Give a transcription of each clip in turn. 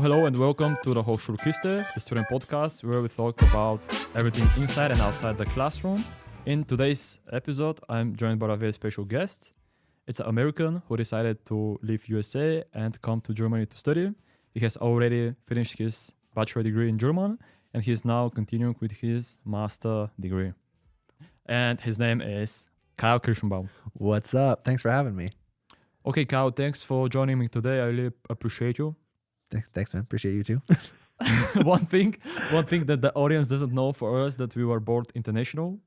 Hello and welcome to the Hochschulküste, the student podcast where we talk about everything inside and outside the classroom. In today's episode, I'm joined by a very special guest. It's an American who decided to leave USA and come to Germany to study. He has already finished his bachelor degree in German and he is now continuing with his master degree. And his name is Kyle Kirschenbaum. What's up? Thanks for having me. Okay, Kyle, thanks for joining me today. I really appreciate you. Thanks, man. Appreciate you too. one thing that the audience doesn't know for us that we were both international.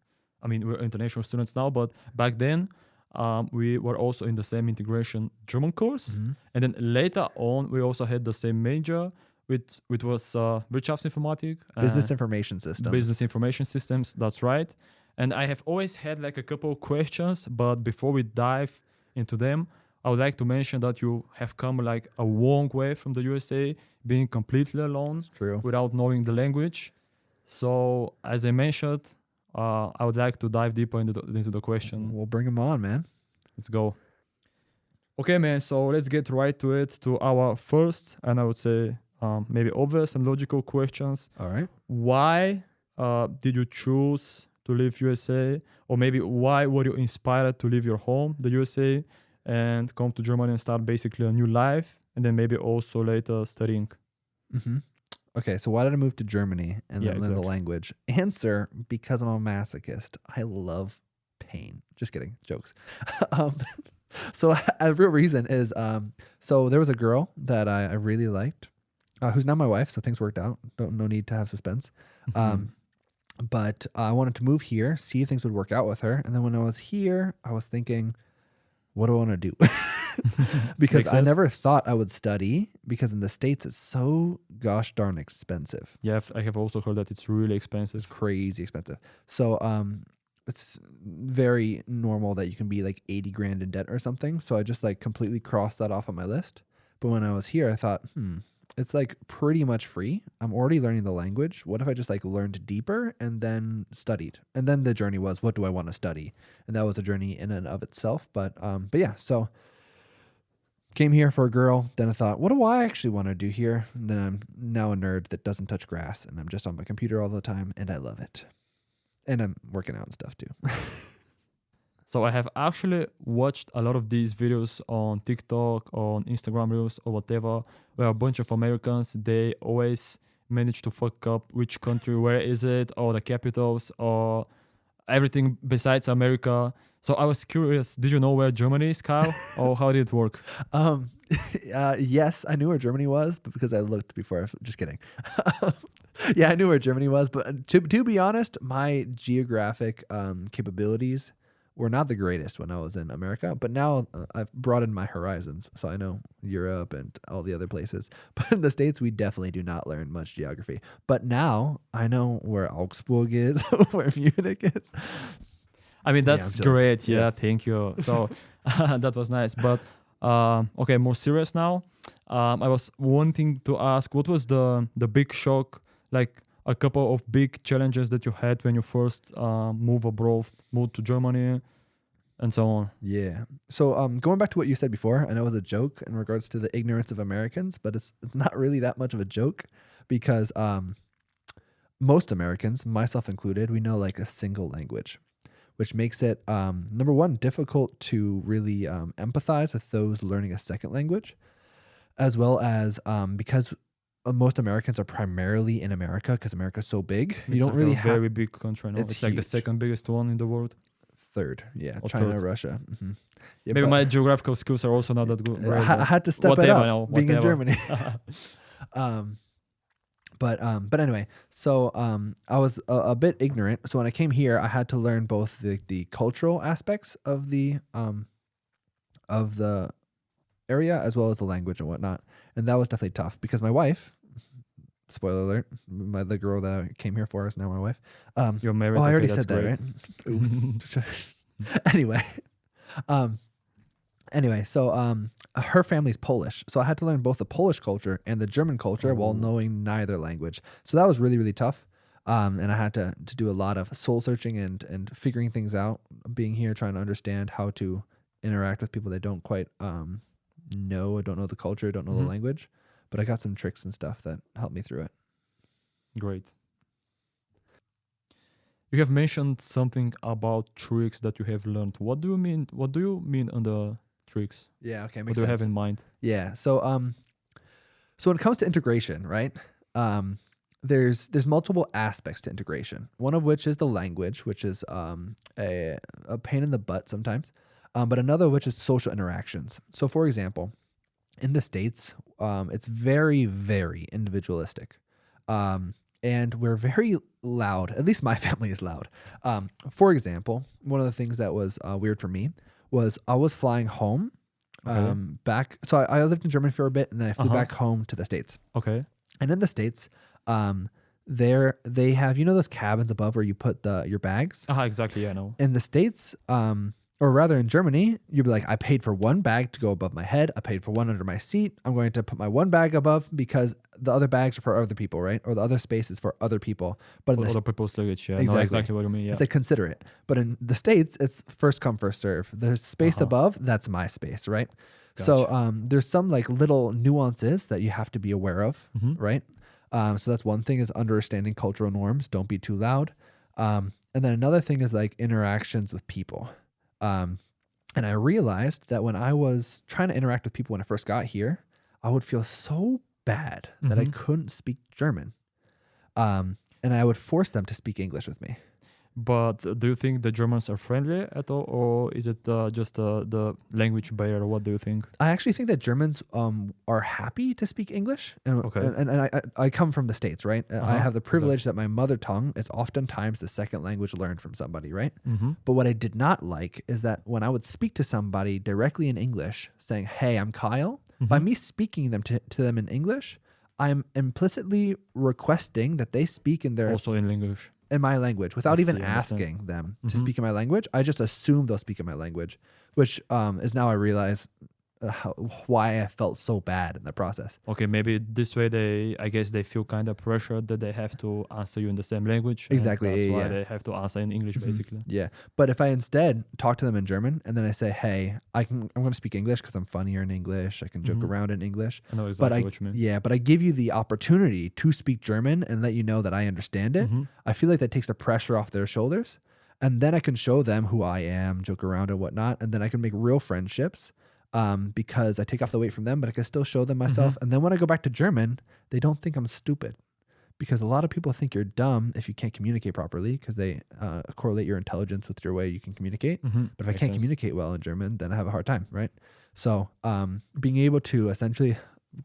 I mean, we're international students now, but back then we were also in the same integration German course. Mm-hmm. And then later on, we also had the same major, which was Wirtschaftsinformatik. Business information systems. Business information systems, that's right. And I have always had like a couple of questions, but before we dive into them, I would like to mention that you have come like a long way from the USA, being completely alone, without knowing the language. So, as I mentioned, I would like to dive deeper into the question. We'll bring them on, man. Let's go. Okay, man. So let's get right to it. To our first, and I would say maybe obvious and logical questions. All right. Why did you choose to leave USA, or maybe why were you inspired to leave your home, the USA? And come to Germany and start basically a new life, and then maybe also later studying. Mm-hmm. Okay, so why did I move to Germany and then learn the language? Answer, because I'm a masochist. I love pain. Just kidding, jokes. So a real reason is, so there was a girl that I really liked, who's now my wife, so things worked out. No need to have suspense. But I wanted to move here, see if things would work out with her. And then when I was here, I was thinking, what do I want to do? Because I never thought I would study, because in the States it's so gosh darn expensive. Yeah, I have also heard that it's really expensive. It's crazy expensive. So it's very normal that you can be like 80 grand in debt or something. So I just like completely crossed that off on my list. But when I was here, I thought, it's like pretty much free. I'm already learning the language. What if I just like learned deeper and then studied? And then the journey was, what do I want to study? And that was a journey in and of itself. But yeah, so came here for a girl. Then I thought, what do I actually want to do here? And then I'm now a nerd that doesn't touch grass, and I'm just on my computer all the time, and I love it. And I'm working out and stuff too. So I have actually watched a lot of these videos on TikTok, on Instagram Reels or whatever, where a bunch of Americans, they always manage to fuck up which country, where is it, or the capitals, or everything besides America. So I was curious, did you know where Germany is, Kyle? Or how did it work? Yes, I knew where Germany was, but because I looked before, just kidding. Yeah, I knew where Germany was, but to be honest, my geographic capabilities were not the greatest when I was in America, but now I've broadened my horizons. So I know Europe and all the other places, but in the States, we definitely do not learn much geography. But now I know where Augsburg is, where Munich is. I mean, that's great. Yeah, thank you. So that was nice. But okay, more serious now. I was wanting to ask, what was the big shock, like a couple of big challenges that you had when you first moved to Germany and so on? Yeah. So going back to what you said before, I know it was a joke in regards to the ignorance of Americans, but it's not really that much of a joke, because most Americans, myself included, we know like a single language, which makes it, number one, difficult to really empathize with those learning a second language, as well as because most Americans are primarily in America, because America is so big. You don't really have a very big country. No? It's like the second biggest one in the world. Third, yeah. Or China, Russia. Mm-hmm. Yeah, maybe my geographical skills are also not that good. I had to step it up being in Germany. But anyway, so I was a bit ignorant. So when I came here, I had to learn both the cultural aspects of the area as well as the language and whatnot. And that was definitely tough, because my wife, spoiler alert, the girl that I came here for is now my wife. You're married. Oh, I already said that, right? Oops. Anyway, so her family's Polish. So I had to learn both the Polish culture and the German culture while knowing neither language. So that was really, really tough. And I had to do a lot of soul searching and figuring things out, being here, trying to understand how to interact with people that don't quite know, or don't know the culture, don't know the language. but I got some tricks and stuff that helped me through it. Great. You have mentioned something about tricks that you have learned. What do you mean? What do you mean under tricks? Yeah. Okay. What Makes do you sense. have in mind? Yeah. So when it comes to integration, right? There's multiple aspects to integration. One of which is the language, which is a pain in the butt sometimes. But another which is social interactions. So for example, in the States, it's very, very individualistic. And we're very loud. At least my family is loud. For example, one of the things that was weird for me was I was flying home back. So I lived in Germany for a bit, and then I flew back home to the States. Okay. And in the States, there they have, you know, those cabins above where you put your bags. Exactly. Yeah, I know. In the States, or rather in Germany, you'd be like, I paid for one bag to go above my head. I paid for one under my seat. I'm going to put my one bag above because the other bags are for other people, right? Or the other space is for other people. But in Other people's luggage. Yeah, I know Exactly. exactly what you mean. Yeah. it's like considerate. But in the States, it's first come, first serve. There's space above, that's my space, right? So there's some like little nuances that you have to be aware of, right? So that's one thing, is understanding cultural norms. Don't be too loud. And then another thing is like interactions with people. And I realized that when I was trying to interact with people when I first got here, I would feel so bad that I couldn't speak German. And I would force them to speak English with me. But do you think the Germans are friendly at all, or is it just the language barrier? What do you think? I actually think that Germans are happy to speak English. And, Okay. and I come from the States, right? I have the privilege that my mother tongue is oftentimes the second language learned from somebody, right? But what I did not like is that when I would speak to somebody directly in English, saying, hey, I'm Kyle, by me speaking to them in English, I'm implicitly requesting that they speak in their Also in English. in my language without even I understand. asking them to speak in my language. I just assume they'll speak in my language, which is now I realize why I felt so bad in the process. Okay, maybe this way I guess they feel kind of pressured that they have to answer you in the same language. and Exactly, That's why yeah. they have to answer in English, basically. Yeah. But if I instead talk to them in German and then I say, hey, I'm going to speak English because I'm funnier in English. I can joke around in English. I know exactly But what you mean. yeah, but I give you the opportunity to speak German and let you know that I understand it. I feel like that takes the pressure off their shoulders. And then I can show them who I am, joke around and whatnot. And then I can make real friendships. Because I take off the weight from them, but I can still show them myself. And then when I go back to German, they don't think I'm stupid, because a lot of people think you're dumb if you can't communicate properly, because they correlate your intelligence with your way you can communicate. But if I can't communicate well in German, then I have a hard time, right? So being able to essentially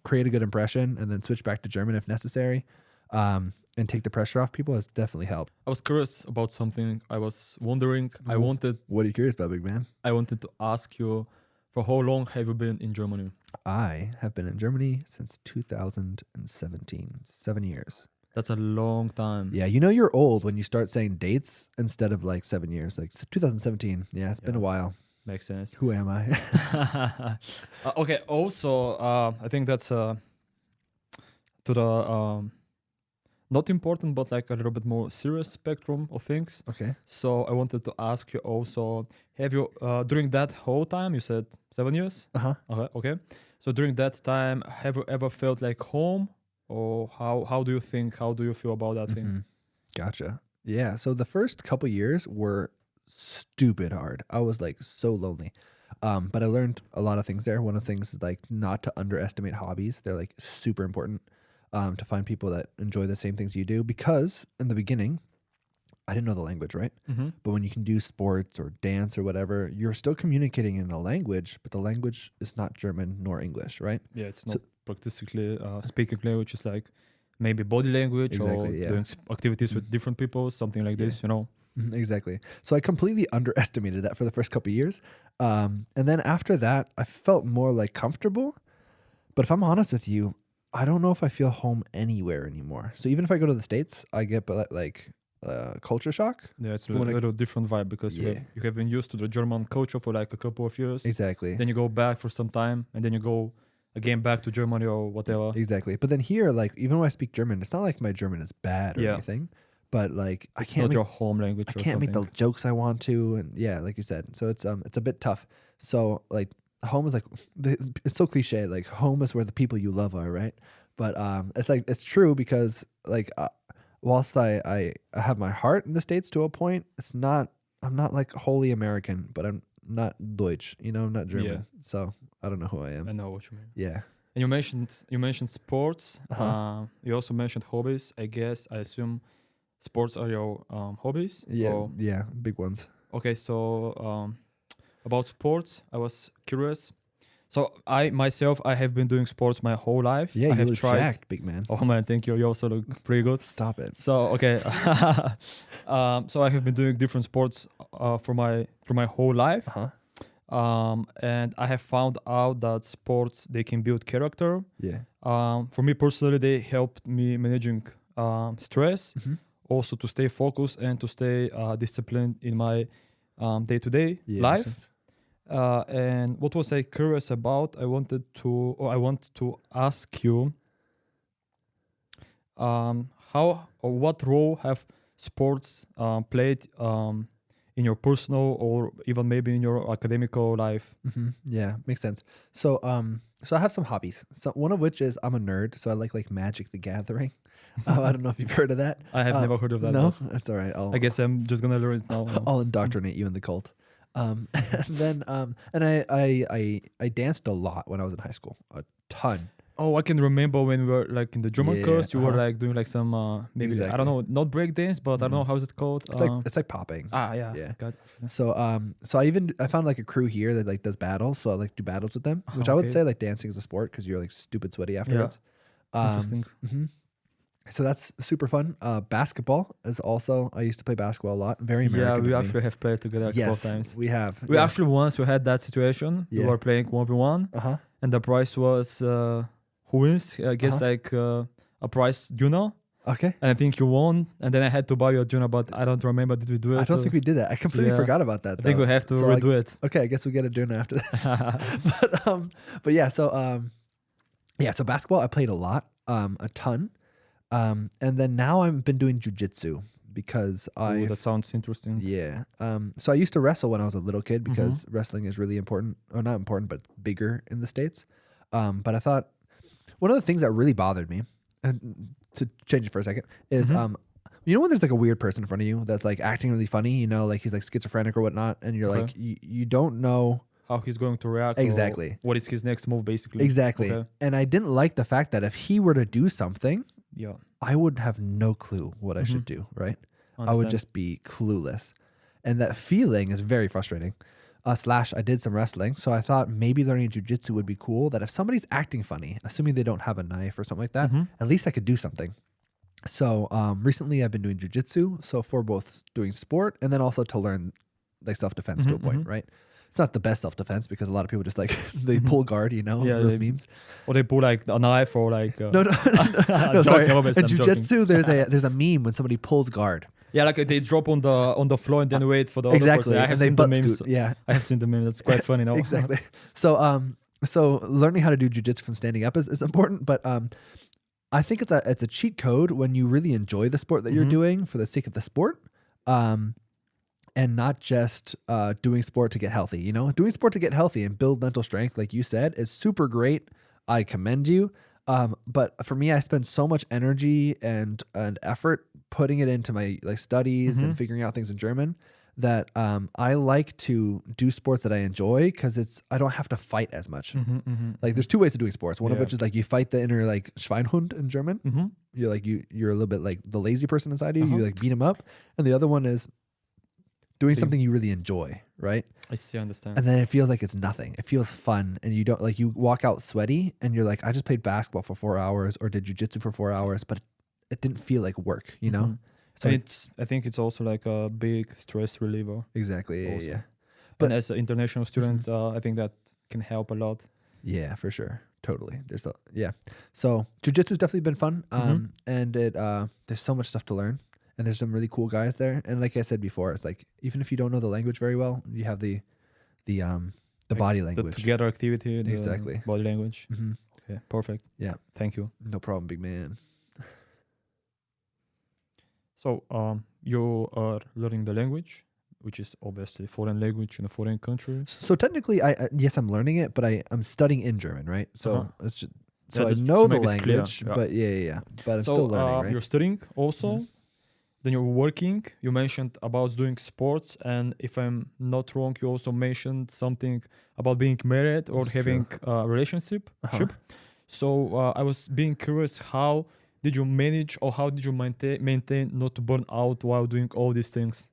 create a good impression and then switch back to German if necessary, and take the pressure off people has definitely helped. I was curious about something. I was wondering. What are you curious about, big man? I wanted to ask you, for how long have you been in Germany? I have been in Germany since 2017, 7 years. That's a long time. Yeah, you know you're old when you start saying dates instead of like 7 years. Like 2017. Yeah, it's been a while. Makes sense. Who am I? Okay. Also, I think that's to the not important, but like a little bit more serious spectrum of things. Okay. So I wanted to ask you also, have you during that whole time, you said 7 years? Okay. So during that time, have you ever felt like home, or how do you feel about that thing? Gotcha. Yeah. So the first couple years were stupid hard. I was like so lonely. But I learned a lot of things there. One of the things is like not to underestimate hobbies. They're like super important. To find people that enjoy the same things you do, because in the beginning, I didn't know the language, right? But when you can do sports or dance or whatever, you're still communicating in a language, but the language is not German nor English, right? Yeah, it's not practically speaking language. It's like maybe body language or doing activities with different people, something like this, you know? Exactly. So I completely underestimated that for the first couple of years. And then after that, I felt more like comfortable. But if I'm honest with you, I don't know if I feel home anywhere anymore. So even if I go to the States, I get like culture shock. Yeah, it's a little different vibe, because you have been used to the German culture for like a couple of years. Exactly. Then you go back for some time, and then you go again back to Germany or whatever. Exactly. But then here, like even when I speak German, it's not like my German is bad or anything. But like it's not your home language. I can't make the jokes I want to, and yeah, like you said. So it's a bit tough. So like home is like, it's so cliche. Like home is where the people you love are, right? But it's like it's true because like whilst I have my heart in the States to a point, I'm not like wholly American, but I'm not Deutsch, I'm not German. Yeah. So I don't know who I am. I know what you mean. Yeah. And you mentioned sports. Uh-huh. You also mentioned hobbies. I assume sports are your hobbies. Yeah. Or, Yeah. Big ones. okay, so about sports, I was curious. So I have been doing sports my whole life. Yeah, I you have look tried. jacked, big man. Oh man, thank you. You also look pretty good. Stop it. So okay, so I have been doing different sports for my whole life. Uh-huh. And I have found out that sports, they can build character. Yeah. For me personally, they helped me managing stress, Mm-hmm. also to stay focused and to stay disciplined in my day-to-day Yeah. life. Makes sense. And what was I curious about? I want to ask you, how or what role have sports played in your personal or even maybe in your academical life? Mm-hmm. Yeah, makes sense. So so I have some hobbies. So one of which is I'm a nerd, so I like Magic the Gathering. I don't know if you've heard of that. I have never heard of that. No, but that's all right. I guess I'm just gonna learn it now. I'll indoctrinate you in the cult. And then and I danced a lot when I was in high school, a ton. Oh, I can remember when we were like in the German Yeah, course, you were uh-huh. like doing like some maybe I Exactly. don't know, not break dance, but I don't know how is it called. It's like popping. Yeah. Yeah. Got it. So so I found like a crew here that like does battles, so I like do battles with them, which I would Okay. say like dancing is a sport because you're like stupid sweaty afterwards. Interesting. Mhm. So that's super fun. Basketball is also, I used to play basketball a lot. Very American. Yeah, we of me. actually have played together a couple of Yes, times. we have. We yeah. actually once we had that situation. We Yeah. were playing 1v1 Uh-huh. and the prize was who wins? I guess like a prize, Okay. and I think you won. And then I had to buy you a Juno, but I don't remember. Did we do it? I don't think we did that. I completely yeah. forgot about that. I think though. we have to So, redo it. Okay, I guess we get a dinner after this. but yeah, so basketball I played a lot, a ton. And then now I've been doing jujitsu because Ooh, that sounds interesting. yeah. So I used to wrestle when I was a little kid because wrestling is really important, or not important, but bigger in the States. But I thought one of the things that really bothered me, and to change it for a second, is you know when there's like a weird person in front of you that's like acting really funny, like he's like schizophrenic or whatnot, and you're Okay. like you don't know How he's going to react. or Exactly. what is his next move, basically. exactly. Okay. And I didn't like the fact that if he were to do something, Yeah. I would have no clue what I should do, right? I would Understand. just be clueless. And that feeling is very frustrating. Slash, I did some wrestling. So I thought maybe learning jujitsu would be cool. That if somebody's acting funny, assuming they don't have a knife or something like that, at least I could do something. So recently I've been doing jujitsu. So for both doing sport and then also to learn like self-defense to a point, right? It's not the best self-defense because a lot of people just like, they pull guard, Yeah, those memes. Or they pull like a knife or like. No, I'm sorry. joking, obviously, In I'm joking. jujitsu, there's a meme when somebody pulls guard. Yeah, like they drop on the floor and then wait for the other Exactly, person. I and have they seen the butt memes. scoot. Yeah, I have seen the memes. That's quite funny, no? exactly. So learning how to do jujitsu from standing up is important, but I think it's a cheat code when you really enjoy the sport that you're doing for the sake of the sport, and not just doing sport to get healthy. Doing sport to get healthy and build mental strength, like you said, is super great. I commend you. But for me, I spend so much energy and effort putting it into my like studies and figuring out things in German that I like to do sports that I enjoy because I don't have to fight as much. Like there's two ways of doing sports. One of Yeah. which is like you fight the inner like Schweinhund in German. You're like you're a little bit like the lazy person inside you. You like beat him up, and the other one is doing something you really enjoy, right? I see, I understand. And then it feels like it's nothing. It feels fun. And you don't like, you walk out sweaty and you're like, I just played basketball for 4 hours or did jujitsu for 4 hours, but it didn't feel like work, So And I think it's also like a big stress reliever. exactly. Yeah. also. Yeah. But as an international student, I think that can help a lot. Yeah, for sure. Totally. So jujitsu's definitely been fun. And there's so much stuff to learn. And there's some really cool guys there. And like I said before, it's like, even if you don't know the language very well, you have the body language. The together activity, the Exactly. body language. Mhm. Okay, perfect. Yeah. Thank you. No problem, big man. So you are learning the language, which is obviously foreign language in a foreign country. So technically, yes, I'm learning it, but I'm studying in German, right? So it's just, So I just know to the make this clear, language, yeah. but yeah. But I'm So still learning, right? you're studying also, Mhm. then you're working. You mentioned about doing sports, and if I'm not wrong, you also mentioned something about being married or That's having a relationship. Uh-huh. So I was being curious, how did you manage, or how did you maintain not to burn out while doing all these things?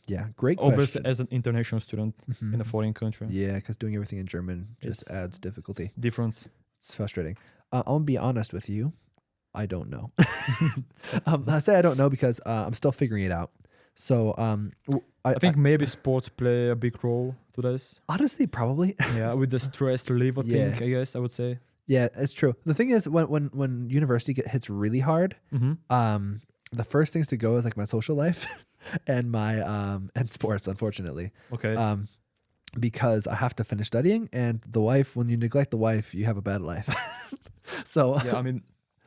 Yeah, great Obviously, question. as an international student in a Mhm. foreign country, Yeah, because doing everything in German just it's, adds difficulty. it's different. It's frustrating. I'm gonna be honest with you. I don't know. I say I don't know because I'm still figuring it out. So I think maybe sports play a big role to this. honestly probably Yeah, with the stress reliever thing, yeah. I guess I would say. Yeah, it's true. The thing is, when university hits really hard, Mm-hmm. the first things to go is like my social life and my and sports, unfortunately, Okay. because I have to finish studying, and the wife. When you neglect the wife, you have a bad life. So Yeah, I mean,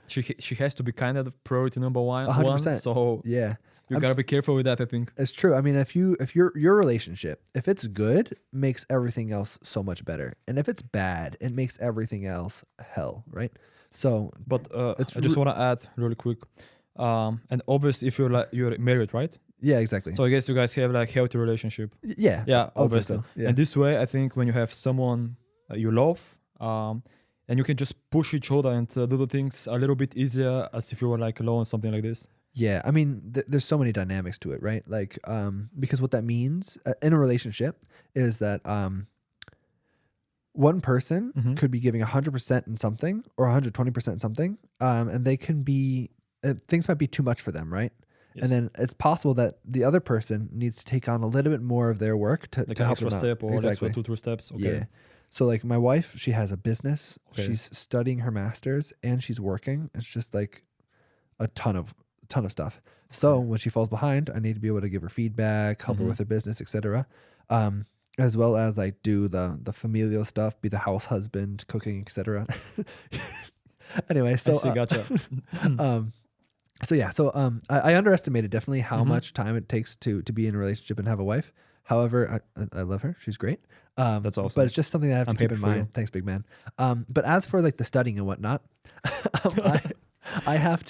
she has to be kind of the priority number one. 100%. So Yeah, you gotta be careful with that, I think. it's true. I mean, if your relationship, if it's good, makes everything else so much better, and if it's bad, it makes everything else hell, right? So But it's I just want to add really quick. And obviously, if you're married, right? yeah, exactly. So I guess you guys have like healthy relationship. Yeah, Yeah, I would say obviously. so. Yeah. And this way, I think when you have someone you love, and you can just push each other and do the things a little bit easier as if you were like alone, something like this. Yeah, I mean, there's so many dynamics to it, right? Like, because what that means in a relationship is that one person Mm-hmm. could be giving 100% in something or 120% in something, and they can be things might be too much for them, right? Yes. And then it's possible that the other person needs to take on a little bit more of their work to Like to an help extra them out. step or Exactly. extra 2, 3 steps. Okay. Yeah. So like my wife, she has a business. Okay. She's studying her master's and she's working. It's just like a ton of stuff. So Okay. when she falls behind, I need to be able to give her feedback, help her Mhm. with her business, etc. As well as like do the familial stuff, be the house husband, cooking, etc. Anyway, I so see, gotcha. I underestimated definitely how Mhm. much time it takes to be in a relationship and have a wife. However, I love her; she's great. That's awesome. But it's just something that I have I'm to keep happy in for you. mind. Thanks, big man. But as for like the studying and whatnot, I have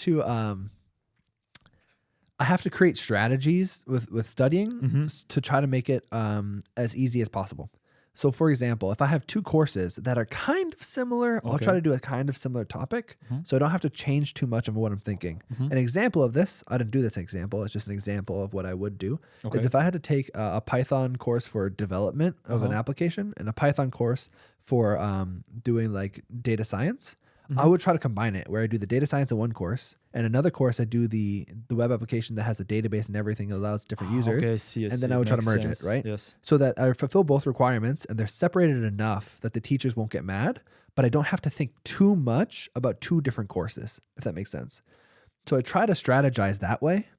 to create strategies with studying Mhm. to try to make it as easy as possible. So, for example, if I have two courses that are kind of similar, I'll try Okay. to do a kind of similar topic, Mhm. so I don't have to change too much of what I'm thinking. Mhm. An example of this, I didn't do this example, it's just an example of what I would do, is Okay. if I had to take a Python course for development of an Uh-huh. application and a Python course for doing like data science, I Mhm. would try to combine it where I do the data science in one course and another course I do the web application that has a database and everything that allows different users. Okay, I see. And then I would try to Makes merge sense. it, right? Yes. So that I fulfill both requirements and they're separated enough that the teachers won't get mad, but I don't have to think too much about two different courses, if that makes sense. So I try to strategize that way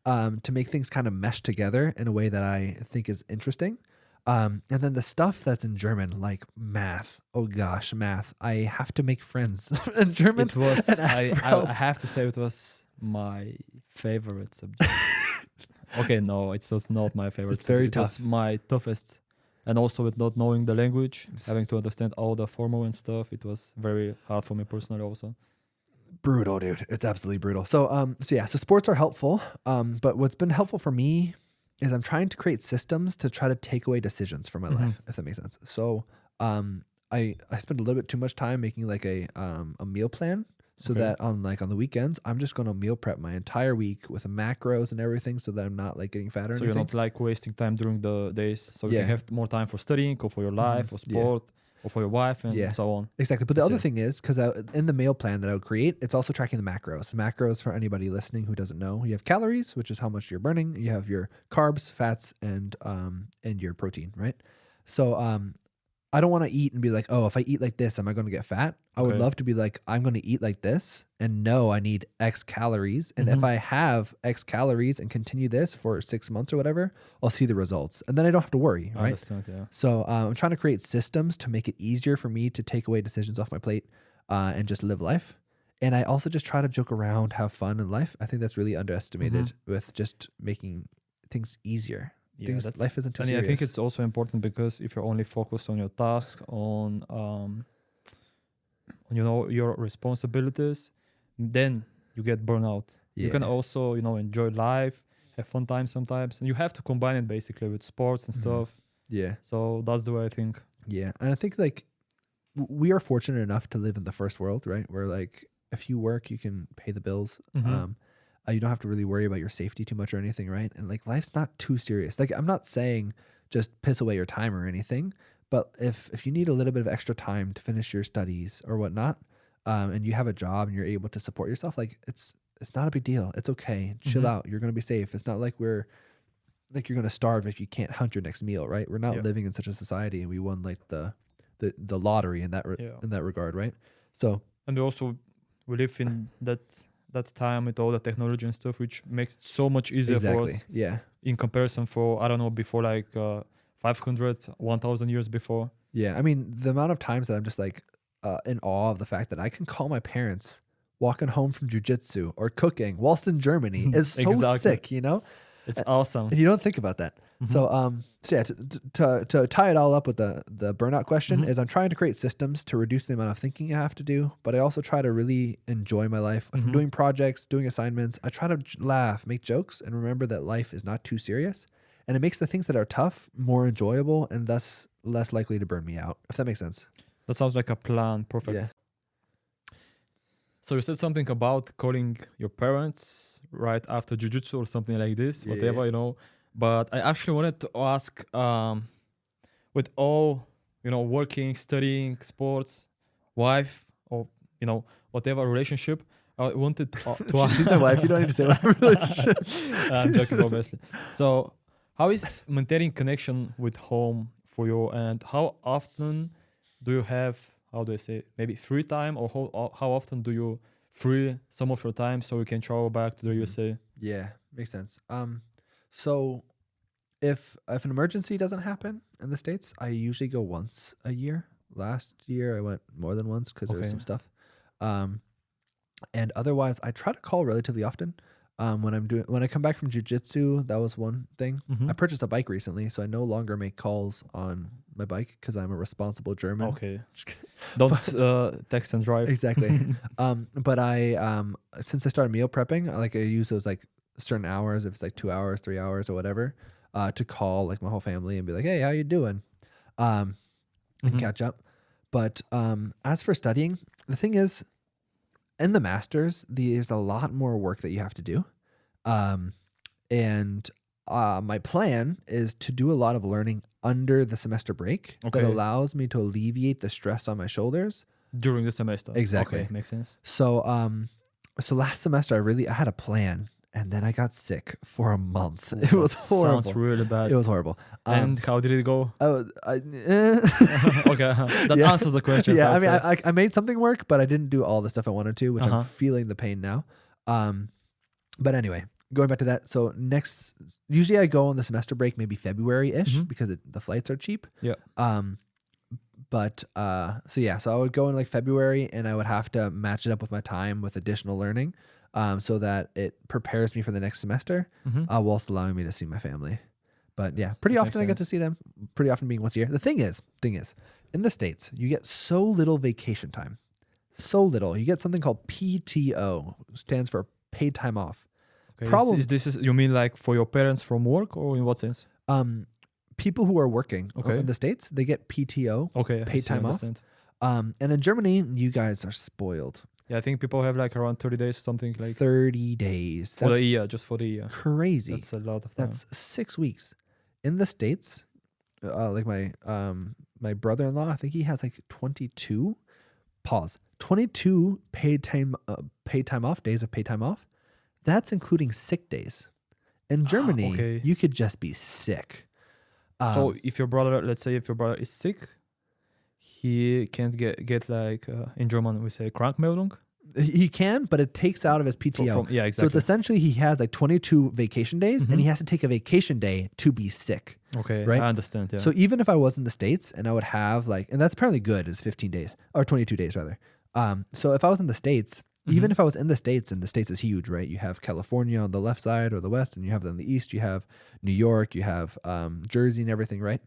to make things kind of mesh together in a way that I think is interesting. And then the stuff that's in German, like math. Oh gosh, math. I have to make friends in German. It was. and ask for help. I have to say it was my favorite subject. Okay, no, it was not my favorite. It's very subject. It was tough. my toughest, and also with not knowing the language, having It's to understand all the formal and stuff, it was very hard for me personally. Also. brutal, dude. It's absolutely brutal. So sports are helpful. But what's been helpful for me is I'm trying to create systems to try to take away decisions from my Mhm. life, if that makes sense. So, I spend a little bit too much time making like a meal plan so Okay. that on the weekends I'm just going to meal prep my entire week with macros and everything so that I'm not like getting fat or So you're anything. not like wasting time during the days, so you Yeah. can have more time for studying or for your life or Yeah. sport or for your wife and Yeah. so on. Exactly. But the I other see. thing is, because in the meal plan that I would create, it's also tracking the macros. Macros, for anybody listening who doesn't know, you have calories, which is how much you're burning. You have your carbs, fats, and your protein, right? So I don't want to eat and be like, oh, if I eat like this, am I going to get fat? I would Okay. love to be like, I'm going to eat like this and know I need X calories. And if Mhm. I have X calories and continue this for 6 months or whatever, I'll see the results. And then I don't have to worry, I right? understand. Yeah. So I'm trying to create systems to make it easier for me to take away decisions off my plate and just live life. And I also just try to joke around, have fun in life. I think that's really underestimated with just making things easier. Yeah, Life isn't too and serious. I think it's also important because if you're only focused on your task, on on, your responsibilities, then you get burnout. You can Yeah. also, enjoy life, have fun time sometimes. And you have to combine it basically with sports and Mhm. stuff. Yeah. So that's the way I think. Yeah. And I think like we are fortunate enough to live in the first world, right? Where like if you work, you can pay the bills. Mhm. You don't have to really worry about your safety too much or anything, right? And like life's not too serious. Like I'm not saying just piss away your time or anything, but if you need a little bit of extra time to finish your studies or whatnot, and you have a job and you're able to support yourself, like it's not a big deal. It's okay. Chill Mhm. out. You're gonna be safe. It's not like you're gonna starve if you can't hunt your next meal, right? We're not Yeah. living in such a society, and we won like the lottery in that Yeah. in that regard, right? So And also we live in that time with all the technology and stuff, which makes it so much easier for exactly, us yeah, in comparison for, I don't know, before like 500, 1000 years before. yeah. I mean, the amount of times that I'm just like in awe of the fact that I can call my parents walking home from jujitsu or cooking whilst in Germany is so Exactly. sick, you know. It's awesome. And you don't think about that. Mhm. So yeah, to tie it all up with the burnout question Mhm. is I'm trying to create systems to reduce the amount of thinking I have to do, but I also try to really enjoy my life. If I'm Mhm. doing projects, doing assignments, I try to laugh, make jokes, and remember that life is not too serious. And it makes the things that are tough more enjoyable and thus less likely to burn me out, if that makes sense. That sounds like a plan. Perfect. Yeah. So you said something about calling your parents right after jujitsu or something like this, Yeah. whatever. But I actually wanted to ask, with all, working, studying, sports, wife, or, whatever relationship, I wanted to ask. She's my wife. You don't need to say what I'm really sure. I'm joking, obviously. So how is maintaining connection with home for you, and how often do you have, how do I say, maybe free time, or how often do you free some of your time so you can travel back to the Mhm. USA? Yeah, makes sense. So if an emergency doesn't happen in the States, I usually go once a year. Last year I went more than once because there was Okay. some stuff. And otherwise I try to call relatively often. When I come back from jujitsu, that was one thing. Mhm. I purchased a bike recently, so I no longer make calls on my bike because I'm a responsible German. Okay. Don't text and drive. Exactly. But since I started meal prepping, I use those like certain hours, if it's like 2 hours, 3 hours or whatever, to call like my whole family and be like, hey, how you doing? And Mhm. catch up. But as for studying, the thing is, in the masters, there's a lot more work that you have to do. And my plan is to do a lot of learning under the semester break that Okay. allows me to alleviate the stress on my shoulders. During the semester. Exactly. Okay, makes sense. So last semester I had a plan, and then I got sick for a month. It That was horrible. Sounds really bad. It was horrible. And how did it go? Okay, That Yeah. answers the question. yeah. I mean, I made something work, but I didn't do all the stuff I wanted to, which Uh-huh. I'm feeling the pain now. But anyway, going back to that. So usually I go on the semester break, maybe February-ish, Mhm. because the flights are cheap. Yeah. So I would go in like February, and I would have to match it up with my time with additional learning, so that it prepares me for the next semester, Mhm. whilst allowing me to see my family. But yeah, pretty That often I makes get to see them. Pretty often being once a year. The thing is, in the States, you get so little vacation time, so little. You get something called PTO, stands for paid time off. Okay. Problem- You mean like for your parents from work, or in what sense? People who are working Okay. in the States, they get PTO, Okay. I paid see, I time off. understand. And in Germany, you guys are spoiled. Yeah, I think people have like around 30 days, something like 30 days. for That's the year, just for the year. crazy. That's a lot of time. That's 6 weeks. In the States, like my brother-in-law, I think he has like 22 paid time off, days of paid time off. That's including sick days. In Germany, okay. you could just be sick. So if your brother, let's say if your brother is sick, he can't get like, in German we say Krankmeldung. He can, but it takes out of his PTO. Yeah, So exactly. it's essentially he has like 22 vacation days, and he has to take a vacation day to be sick. Okay, right? I understand. Yeah. So even if I was in the States and I would have like, and that's apparently good, is 15 days or 22 days rather. So if I was in the States, even if I was in the States, and the States is huge, right? You have California on the left side or the west, and you have on the east, you have New York, you have Jersey and everything, right?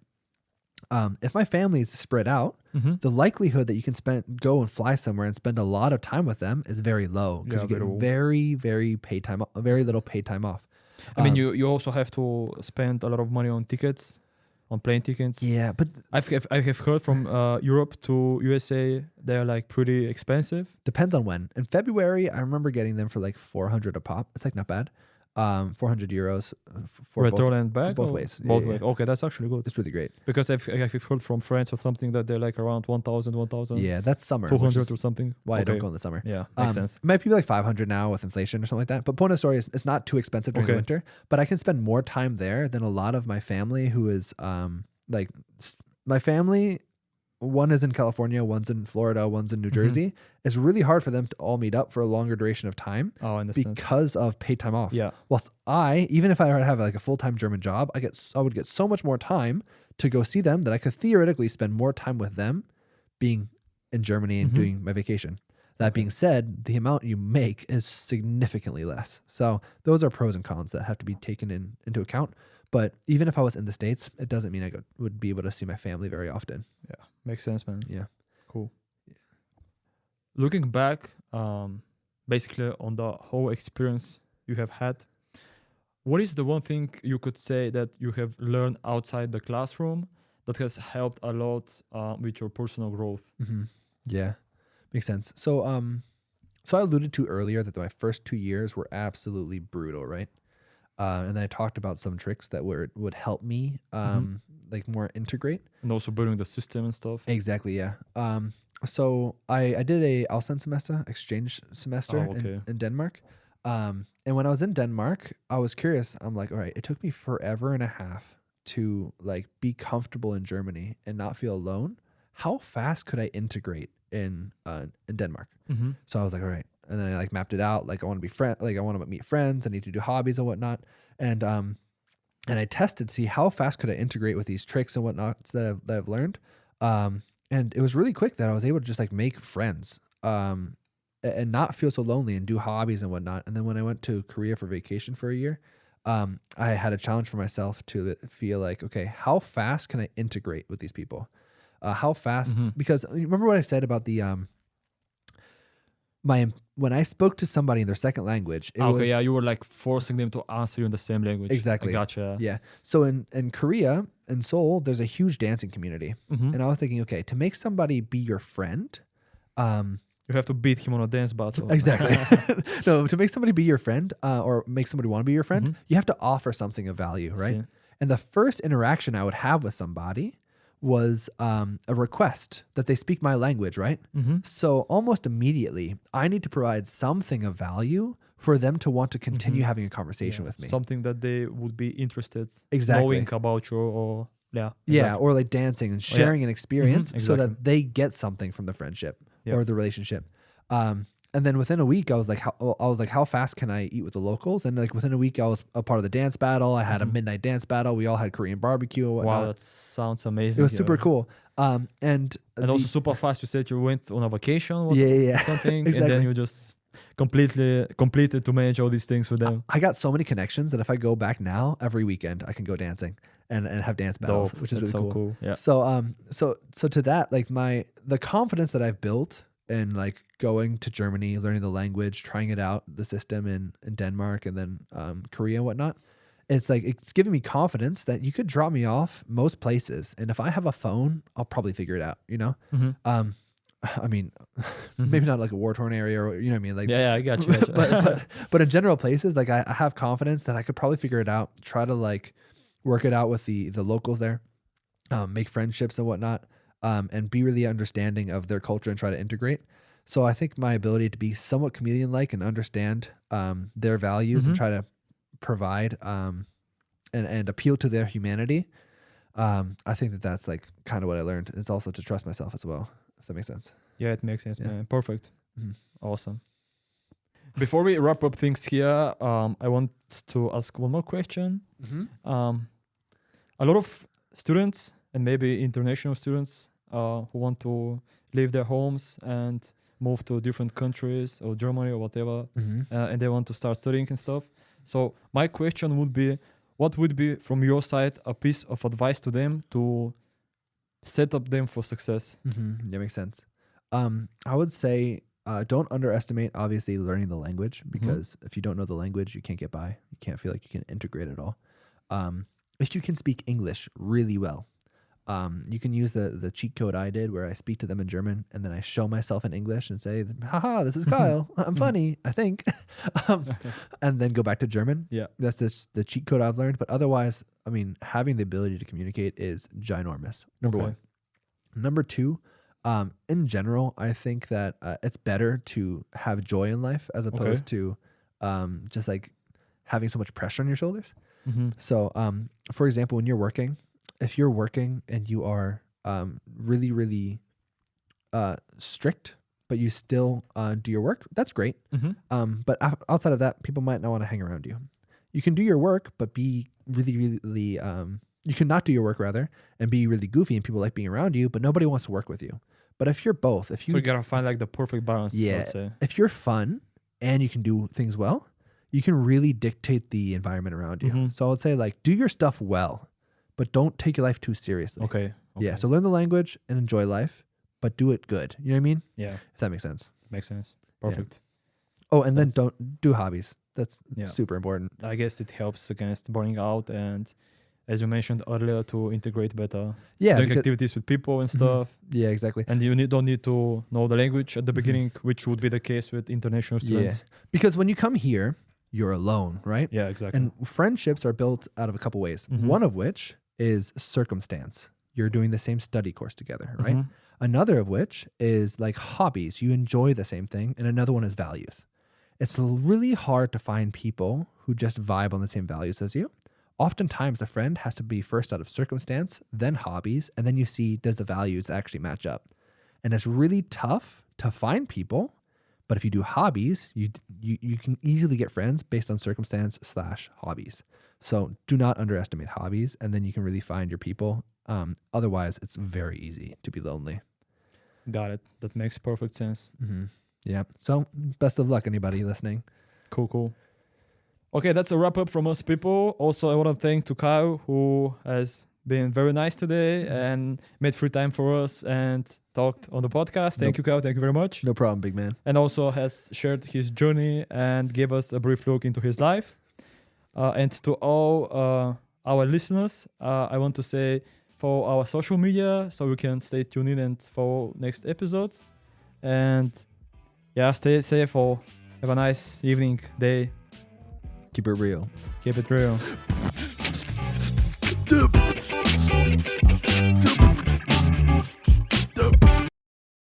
If my family is spread out, the likelihood that you can go and fly somewhere and spend a lot of time with them is very low because you get very little paid time off. I mean, you also have to spend a lot of money on tickets, on plane tickets. Yeah, but I have heard from Europe to USA, they're like pretty expensive. Depends on when. In February, I remember getting them for like 400 a pop. It's like not bad. 400 euros for Return and back? both ways. Both Yeah. ways. Okay, that's actually good. It's really great. Because I've heard from friends or something that they're like around 1,000. Yeah, that's summer. 200 or something. Why I don't go in the summer. Yeah, makes sense. It might be like 500 now with inflation or something like that. But point of the story is it's not too expensive during the winter. But I can spend more time there than a lot of my family who is my family. One is in California, one's in Florida, one's in New Jersey. It's really hard for them to all meet up for a longer duration of time because of paid time off. Yeah. Whilst even if I have like a full-time German job, I would get so much more time to go see them that I could theoretically spend more time with them being in Germany and doing my vacation. That being said, the amount you make is significantly less. So those are pros and cons that have to be taken into account. But even if I was in the States, it doesn't mean I would be able to see my family very often. Yeah, makes sense, man. Yeah. Cool. Yeah. Looking back, basically on the whole experience you have had, what is the one thing you could say that you have learned outside the classroom that has helped a lot with your personal growth? Yeah, makes sense. So I alluded to earlier that my first 2 years were absolutely brutal, right? And then I talked about some tricks that would help me like more integrate. And also building the system and stuff. Exactly, yeah. So I did a Ausland semester, exchange semester in Denmark. And when I was in Denmark, I was curious. I'm like, all right, it took me forever and a half to like be comfortable in Germany and not feel alone. How fast could I integrate in Denmark? So I was like, all right. And then I like mapped it out. Like I want to meet friends. I need to do hobbies and whatnot. And I tested to see how fast could I integrate with these tricks and whatnot that I've learned. And it was really quick that I was able to just like make friends and not feel so lonely and do hobbies and whatnot. And then when I went to Korea for vacation for a year, I had a challenge for myself to feel like, okay, how fast can I integrate with these people? How fast? Because remember what I said about the when I spoke to somebody in their second language, you were like forcing them to answer you in the same language. Exactly. I gotcha. Yeah. So in Korea, in Seoul, there's a huge dancing community. And I was thinking, okay, to make somebody be your friend, you have to beat him on a dance battle. Exactly. No, to make somebody be your friend or make somebody want to be your friend, you have to offer something of value, right? And the first interaction I would have with somebody was a request that they speak my language, right? So almost immediately, I need to provide something of value for them to want to continue having a conversation with me. Something that they would be interested knowing about you or or like dancing and sharing an experience so that they get something from the friendship or the relationship. And then within a week, I was like, how fast can I eat with the locals? And like within a week, I was a part of the dance battle. I had a midnight dance battle. We all had Korean barbecue and whatnot. Wow, that sounds amazing. It was super cool. And also super fast. You said you went on a vacation or something, exactly. And then you just completed to manage all these things with them. I got so many connections that if I go back now, every weekend I can go dancing and have dance battles, which is really cool. Yeah. So to that, like the confidence that I've built in like going to Germany, learning the language, trying it out, the system in Denmark and then Korea and whatnot. It's like, it's giving me confidence that you could drop me off most places. And if I have a phone, I'll probably figure it out, you know? I mean, maybe not like a war-torn area or, you know what I mean? Like, I got you. but in general places, like I have confidence that I could probably figure it out, try to like work it out with the locals there, make friendships and whatnot, and be really understanding of their culture and try to integrate. So I think my ability to be somewhat chameleon-like and understand their values and try to provide and appeal to their humanity, I think that's like kind of what I learned. It's also to trust myself as well, if that makes sense. Yeah, it makes sense, man. Perfect. Awesome. Before we wrap up things here, I want to ask one more question. A lot of students and maybe international students who want to leave their homes and move to different countries or Germany or whatever, and they want to start studying and stuff. So my question would be, what would be from your side a piece of advice to them to set up them for success. That makes sense. I would say don't underestimate, obviously, learning the language, because if you don't know the language, you can't get by. You can't feel like you can integrate at all. If you can speak English really well, you can use the cheat code I did where I speak to them in German and then I show myself in English and say, haha, this is Kyle. I'm funny, I think. And then go back to German. Yeah. That's just the cheat code I've learned. But otherwise, I mean, having the ability to communicate is ginormous. Number one. Number two, in general, I think that it's better to have joy in life as opposed to just like having so much pressure on your shoulders. So, for example, when you're working, if you're working and you are really, really strict, but you still do your work, that's great. But outside of that, people might not want to hang around you. You can do your work, but be really, really, you can not do your work rather and be really goofy and people like being around you, but nobody wants to work with you. But if you're both, so you gotta find like the perfect balance. Yeah. Let's say. If you're fun and you can do things well, you can really dictate the environment around you. So I would say like do your stuff well, but don't take your life too seriously. Okay. Yeah. So learn the language and enjoy life, but do it good. You know what I mean? Yeah. If that makes sense. Makes sense. Perfect. Yeah. Oh, and then don't do hobbies. That's super important. I guess it helps against burning out and, as you mentioned earlier, to integrate better. Yeah. Doing activities with people and stuff. Yeah, exactly. And you don't need to know the language at the beginning, which would be the case with international students. Yeah. Because when you come here, you're alone, right? Yeah, exactly. And friendships are built out of a couple ways. One of which is circumstance. You're doing the same study course together, right? Another of which is like hobbies. You enjoy the same thing. And another one is values. It's really hard to find people who just vibe on the same values as you. Oftentimes, the friend has to be first out of circumstance, then hobbies, and then you see, does the values actually match up? And it's really tough to find people. But if you do hobbies, you can easily get friends based on circumstance/hobbies. So do not underestimate hobbies, and then you can really find your people. Otherwise, it's very easy to be lonely. Got it. That makes perfect sense. Yeah. So best of luck, anybody listening. Cool. Okay, that's a wrap up from us people. Also, I want to thank to Kyle, who has been very nice today and made free time for us and talked on the podcast. Thank you, Kyle. Thank you very much. No problem, big man. And also has shared his journey and gave us a brief look into his life. And to all our listeners, I want to say follow our social media so we can stay tuned in and follow next episodes. And yeah, stay safe or have a nice evening, day. Keep it real. Keep it real.